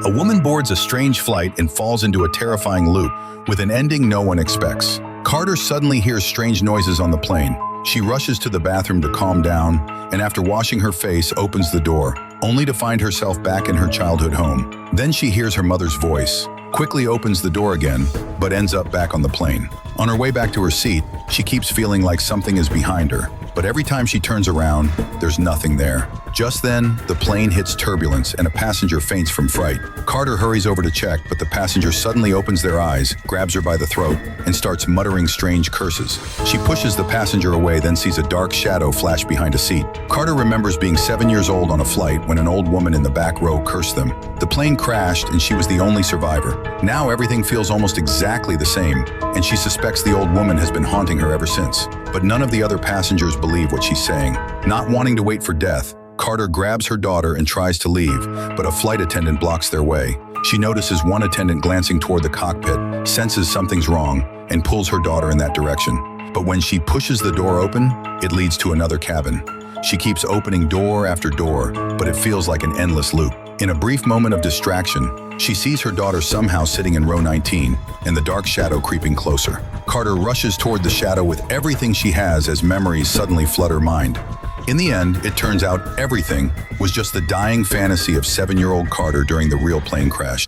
A woman boards a strange flight and falls into a terrifying loop, with an ending no one expects. Carter suddenly hears strange noises on the plane. She rushes to the bathroom to calm down, and after washing her face, opens the door, only to find herself back in her childhood home. Then she hears her mother's voice, quickly opens the door again, but ends up back on the plane. On her way back to her seat, she keeps feeling like something is behind her, but every time she turns around, there's nothing there. Just then, the plane hits turbulence and a passenger faints from fright. Carter hurries over to check, but the passenger suddenly opens their eyes, grabs her by the throat, and starts muttering strange curses. She pushes the passenger away, then sees a dark shadow flash behind a seat. Carter remembers being 7 years old on a flight when an old woman in the back row cursed them. The plane crashed and she was the only survivor. Now everything feels almost exactly the same, and she suspects the old woman has been haunting her ever since. But none of the other passengers believe what she's saying. Not wanting to wait for death, Carter grabs her daughter and tries to leave, but a flight attendant blocks their way. She notices one attendant glancing toward the cockpit, senses something's wrong, and pulls her daughter in that direction. But when she pushes the door open, it leads to another cabin. She keeps opening door after door, but it feels like an endless loop. In a brief moment of distraction, she sees her daughter somehow sitting in row 19, and the dark shadow creeping closer. Carter rushes toward the shadow with everything she has as memories suddenly flood her mind. In the end, it turns out everything was just the dying fantasy of 7-year-old Carter during the real plane crash.